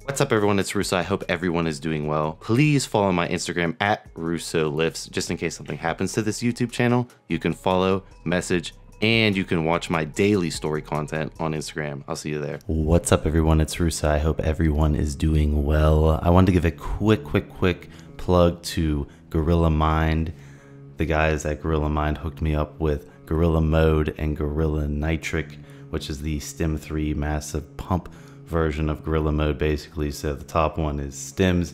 What's up everyone, it's Russo. I hope everyone is doing well. Please follow my Instagram at RussoLifts, just in case something happens to this YouTube channel. You can follow, message, and you can watch my daily story content on Instagram. I'll see you there. What's up everyone, it's Russo. I hope everyone is doing well. I wanted to give a quick plug to Gorilla Mind. The guys at Gorilla Mind hooked me up with Gorilla Mode and Gorilla Nitric, which is the Stim3 massive pump version of Gorilla Mode basically. So the top one is stims,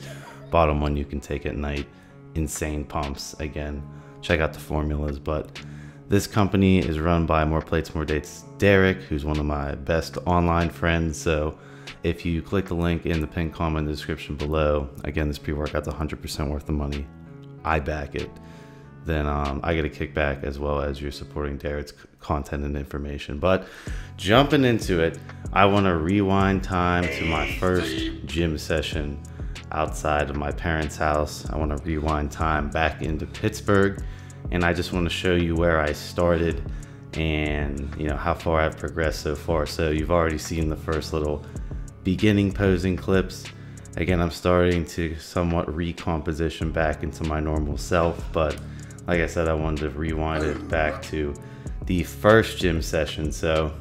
bottom one you can take at night. Insane pumps. Again, check out the formulas. But this company is run by More Plates More Dates Derek, who's one of my best online friends. So if you click the link in the pinned comment in the description below, again, this pre-workout's 100% worth the money. I back it. Then I get a kickback, as well as you're supporting Derek's content and information. But jumping into it, I want to rewind time to my first gym session outside of my parents' house. I want to rewind time back into Pittsburgh, and I just want to show you where I started and how far I've progressed so far. So you've already seen the first little beginning posing clips. Again, I'm starting to somewhat recomposition back into my normal self, but like I said, I wanted to rewind it back to the first gym session. So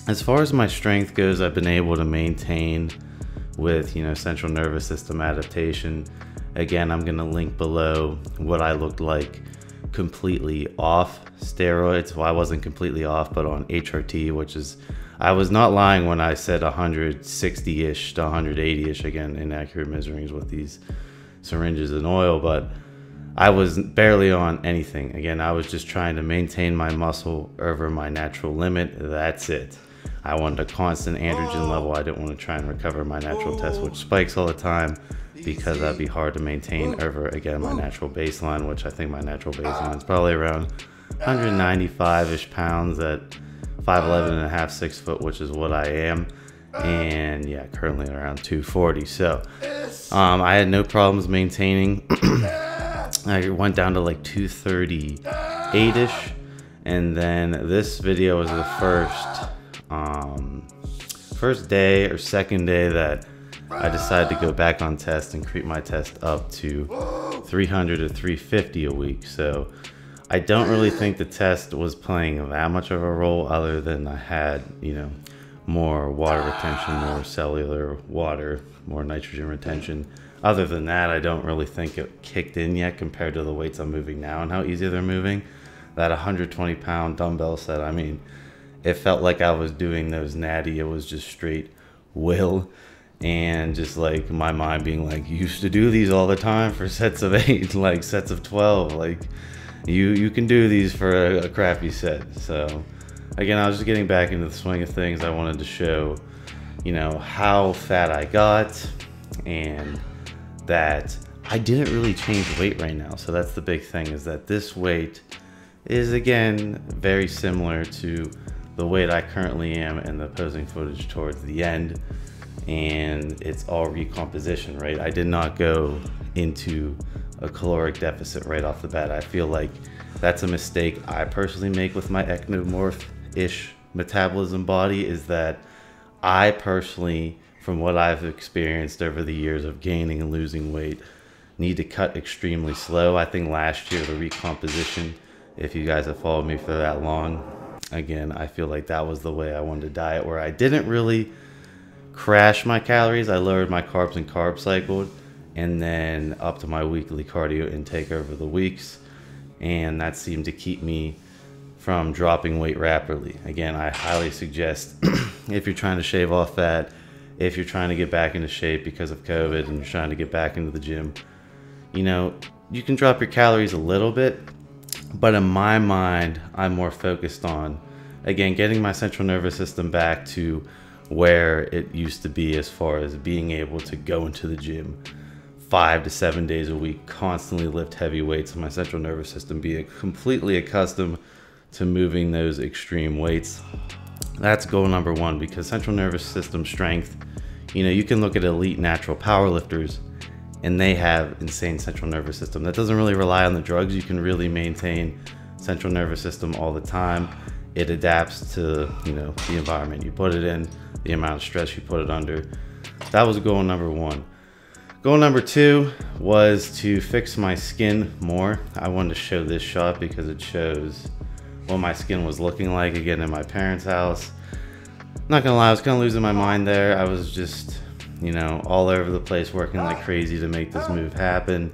as far as my strength goes, I've been able to maintain with, central nervous system adaptation. Again, I'm going to link below what I looked like completely off steroids. Well, I wasn't completely off, but on HRT, which is, I was not lying when I said 160-ish to 180-ish. Again, inaccurate measurings with these syringes and oil, but I was barely on anything. Again, I was just trying to maintain my muscle over my natural limit. That's it. I wanted a constant androgen level. I didn't want to try and recover my natural test, which spikes all the time, because that'd be hard to maintain over, again, my natural baseline, which I think my natural baseline is probably around 195-ish pounds at 5'11 and a half, 6 foot, which is what I am. And yeah, currently around 240. So I had no problems maintaining. I went down to like 238-ish, and then this video was the first day or second day that I decided to go back on test and creep my test up to 300 to 350 a week. So I don't really think the test was playing that much of a role, other than I had, more water retention, more cellular water, more nitrogen retention. Other than that, I don't really think it kicked in yet compared to the weights I'm moving now and how easy they're moving. That 120-pound dumbbell set, I mean, it felt like I was doing those natty. It was just straight will, and just like my mind being like, you used to do these all the time for sets of 8, like sets of 12. Like you can do these for a crappy set. So again, I was just getting back into the swing of things. I wanted to show, how fat I got, and that I didn't really change weight right now. So that's the big thing, is that this weight is, again, very similar to the weight I currently am in the posing footage towards the end, and it's all recomposition, right? I did not go into a caloric deficit right off the bat. I feel like that's a mistake I personally make with my ectomorph-ish metabolism body, is that I personally, from what I've experienced over the years of gaining and losing weight, need to cut extremely slow. I think last year, the recomposition, if you guys have followed me for that long, again, I feel like that was the way I wanted to diet, where I didn't really crash my calories. I lowered my carbs and carb cycled, and then up to my weekly cardio intake over the weeks. And that seemed to keep me from dropping weight rapidly. Again, I highly suggest if you're trying to shave off fat, if you're trying to get back into shape because of COVID and you're trying to get back into the gym, you can drop your calories a little bit, but in my mind, I'm more focused on, again, getting my central nervous system back to where it used to be, as far as being able to go into the gym 5 to 7 days a week, constantly lift heavy weights, and my central nervous system be completely accustomed to moving those extreme weights. That's goal number one, because central nervous system strength, you can look at elite natural power lifters and they have insane central nervous system that doesn't really rely on the drugs. You can really maintain central nervous system all the time. It adapts to the environment you put it in, the amount of stress you put it under. That was goal number one. Goal number two was to fix my skin more. I wanted to show this shot because it shows what my skin was looking like again in my parents' house. Not gonna lie, I was kind of losing my mind there. I was just, you know, all over the place working like crazy to make this move happen.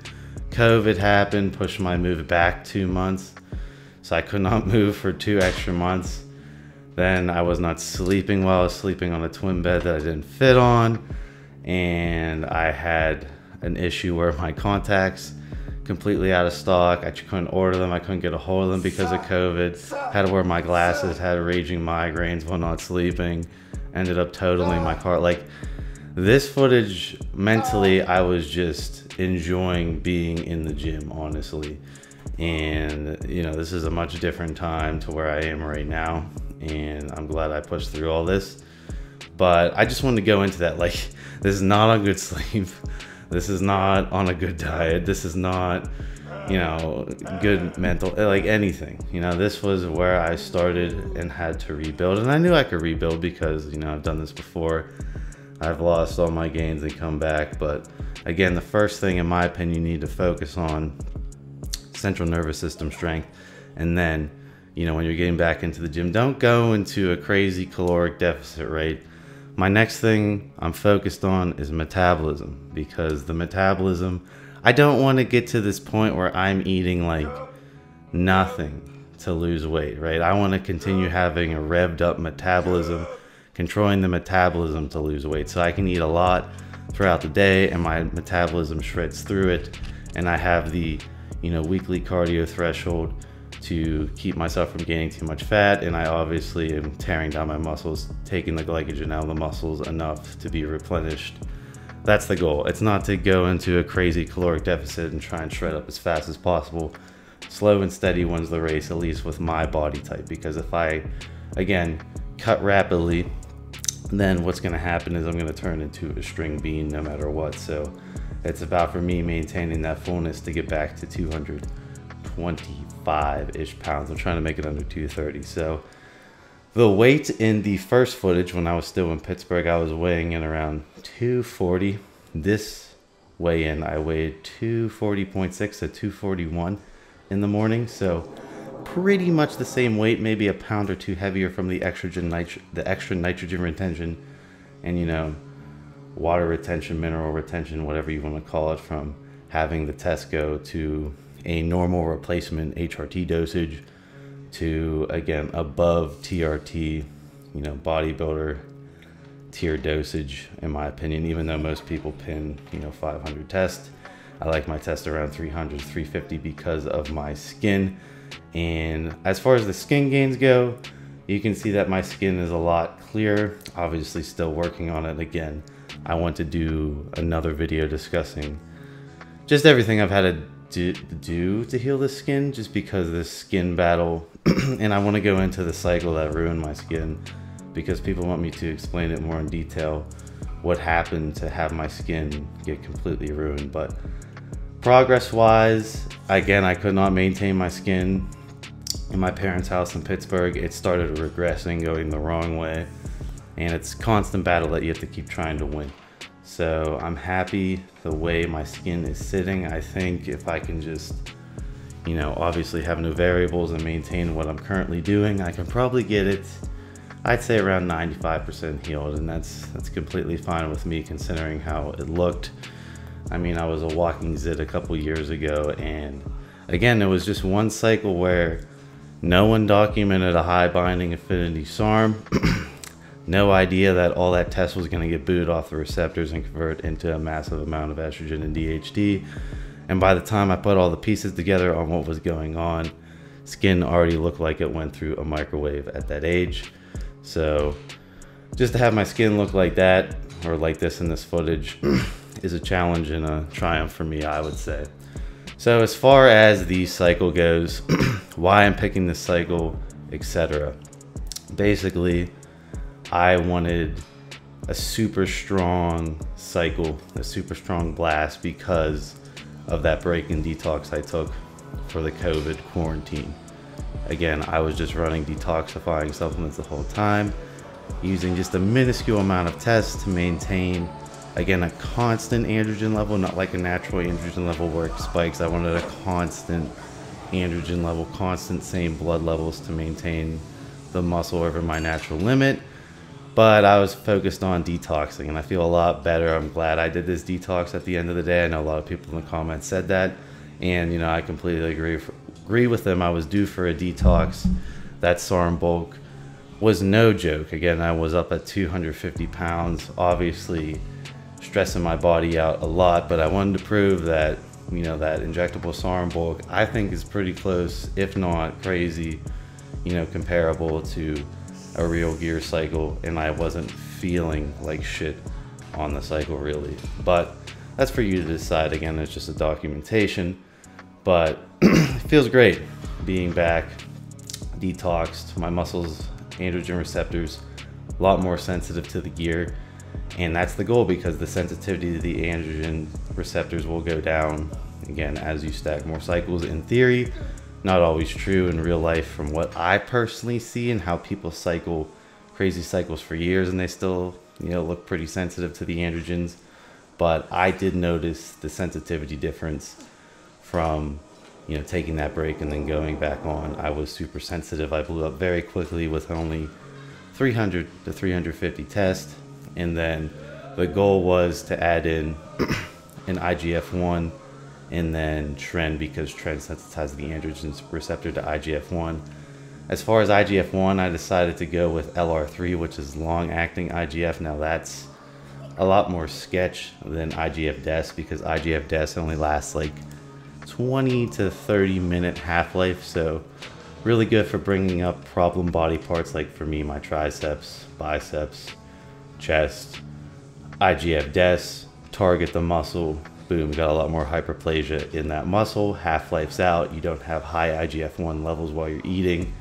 COVID happened, pushed my move back 2 months. So I could not move for 2 extra months. Then I was not sleeping well. I was sleeping on a twin bed that I didn't fit on. And I had an issue where my contacts completely out of stock. I couldn't order them. I couldn't get a hold of them because of COVID. Had to wear my glasses, had raging migraines while not sleeping. Ended up totaling my car. Like, this footage, mentally, I was just enjoying being in the gym, honestly. And, you know, this is a much different time to where I am right now. And I'm glad I pushed through all this. But I just wanted to go into that. Like, this is not on good sleep. This is not on a good diet. This is not, you know, good mental, like anything. You know, this was where I started and had to rebuild. And I knew I could rebuild because, you know, I've done this before. I've lost all my gains and come back. But again, the first thing, in my opinion, you need to focus on central nervous system strength. And then, you know, when you're getting back into the gym, don't go into a crazy caloric deficit rate. My next thing I'm focused on is metabolism, because the metabolism, I don't want to get to this point where I'm eating like nothing to lose weight, right? I want to continue having a revved up metabolism, controlling the metabolism to lose weight. So I can eat a lot throughout the day and my metabolism shreds through it. And I have the, you know, weekly cardio threshold to keep myself from gaining too much fat, and I obviously am tearing down my muscles, taking the glycogen out of the muscles enough to be replenished. That's the goal. It's not to go into a crazy caloric deficit and try and shred up as fast as possible. Slow and steady wins the race, at least with my body type, because if I, again, cut rapidly, then what's going to happen is I'm going to turn into a string bean no matter what. So it's about, for me, maintaining that fullness to get back to 225-ish pounds. I'm trying to make it under 230. So the weight in the first footage, when I was still in Pittsburgh, I was weighing in around 240. This weigh-in, I weighed 240.6 to 241 in the morning. So pretty much the same weight, maybe a pound or two heavier from the extra nitrogen retention and, you know, water retention, mineral retention, whatever you want to call it, from having the test go to a normal replacement HRT dosage to, again, above TRT, you know, bodybuilder tier dosage, in my opinion, even though most people pin, you know, 500 test. I like my test around 300, 350 because of my skin. And as far as the skin gains go, you can see that my skin is a lot clearer. Obviously still working on it. Again, I want to do another video discussing just everything I've had to do to heal the skin, just because of this skin battle. And I want to go into the cycle that ruined my skin, because people want me to explain it more in detail, what happened to have my skin get completely ruined. But progress wise, again, I could not maintain my skin in my parents' house in Pittsburgh. It started regressing, going the wrong way, and it's a constant battle that you have to keep trying to win. So I'm happy the way my skin is sitting. I think if I can just, you know, obviously have no variables and maintain what I'm currently doing, I can probably get it, I'd say, around 95% healed, and that's completely fine with me considering how it looked. I mean, I was a walking zit a couple years ago, and again, it was just one cycle where no one documented a high binding affinity SARM. No idea that all that test was going to get booted off the receptors and convert into a massive amount of estrogen and DHT. And by the time I put all the pieces together on what was going on, skin already looked like it went through a microwave at that age. So just to have my skin look like that, or like this in this footage, is a challenge and a triumph for me, I would say. So as far as the cycle goes, why I'm picking this cycle, etc. Basically, I wanted a super strong cycle, a super strong blast, because of that break and detox I took for the COVID quarantine. Again, I was just running detoxifying supplements the whole time, using just a minuscule amount of tests to maintain again, a constant androgen level, not like a natural androgen level where it spikes. I wanted a constant androgen level, constant same blood levels to maintain the muscle over my natural limit. But I was focused on detoxing, and I feel a lot better. I'm glad I did this detox at the end of the day. I know a lot of people in the comments said that, and you know, I completely agree with them. I was due for a detox. That SARM bulk was no joke. Again, I was up at 250 pounds, obviously stressing my body out a lot, but I wanted to prove that, you know, that injectable SARM bulk, I think, is pretty close, if not crazy, you know, comparable to a real gear cycle, and I wasn't feeling like shit on the cycle really. But that's for you to decide. Again, it's just a documentation, but it feels great being back, detoxed, my muscles, androgen receptors, a lot more sensitive to the gear, and that's the goal, because the sensitivity to the androgen receptors will go down again as you stack more cycles. In theory, not always true in real life from what I personally see, and how people cycle crazy cycles for years and they still, you know, look pretty sensitive to the androgens. But I did notice the sensitivity difference from, you know, taking that break and then going back on. I was super sensitive. I blew up very quickly with only 300 to 350 tests, and then the goal was to add in an IGF-1 and then TREN, because TREN sensitizes the androgen receptor to IGF-1. As far as IGF-1, I decided to go with LR3, which is long-acting IGF. Now that's a lot more sketch than IGF-des, because IGF-des only lasts like 20 to 30 minute half-life, so really good for bringing up problem body parts, like for me, my triceps, biceps, chest. IGF-des, target the muscle, boom, got a lot more hyperplasia in that muscle, half-life's out, you don't have high IGF-1 levels while you're eating,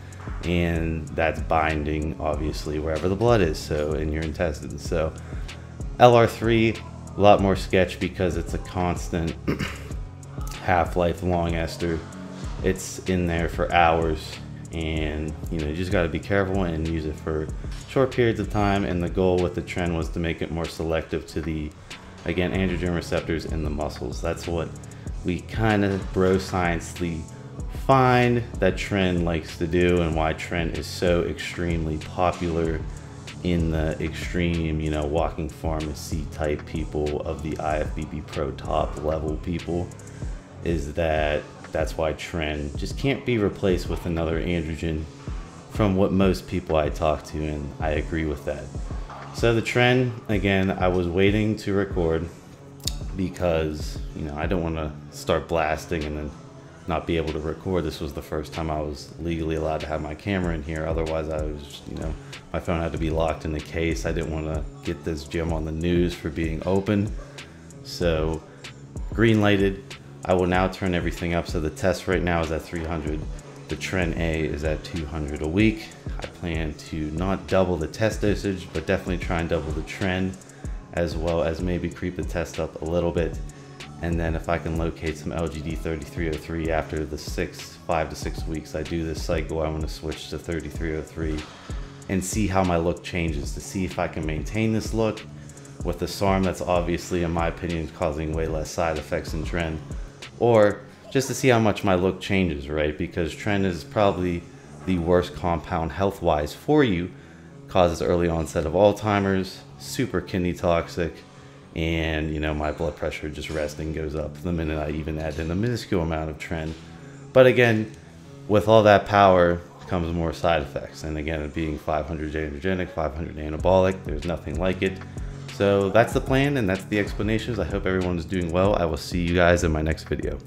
and that's binding obviously wherever the blood is, so in your intestines. So LR3, a lot more sketch because it's a constant half-life long ester. It's in there for hours, and you know, you just got to be careful and use it for short periods of time. And the goal with the TREN was to make it more selective to the, again, androgen receptors in the muscles. That's what we kind of bro sciencely find that TREN likes to do, and why TREN is so extremely popular in the extreme, you know, walking pharmacy type people of the IFBB Pro top level people, is that that's why TREN just can't be replaced with another androgen, from what most people I talk to, and I agree with that. So the TREN, again, I was waiting to record because, you know, I don't want to start blasting and then not be able to record. This was the first time I was legally allowed to have my camera in here. Otherwise, I was, you know, my phone had to be locked in the case. I didn't want to get this gym on the news for being open. So green lighted. I will now turn everything up. So the test right now is at 300. The TREN A is at 200 a week. I plan to not double the test dosage, but definitely try and double the TREN, as well as maybe creep the test up a little bit. And then if I can locate some LGD-3303 after the 5 to 6 weeks I do this cycle, I'm going to switch to 3303 and see how my look changes, to see if I can maintain this look with the SARM that's obviously, in my opinion, causing way less side effects than TREN, or just to see how much my look changes, right? Because TREN is probably the worst compound health-wise for you, causes early onset of Alzheimer's, super kidney toxic, and you know, my blood pressure just resting goes up the minute I even add in a minuscule amount of TREN. But again, with all that power comes more side effects, and again, it being 500 androgenic, 500 anabolic, there's nothing like it. So that's the plan, and that's the explanations. I hope everyone is doing well. I will see you guys in my next video.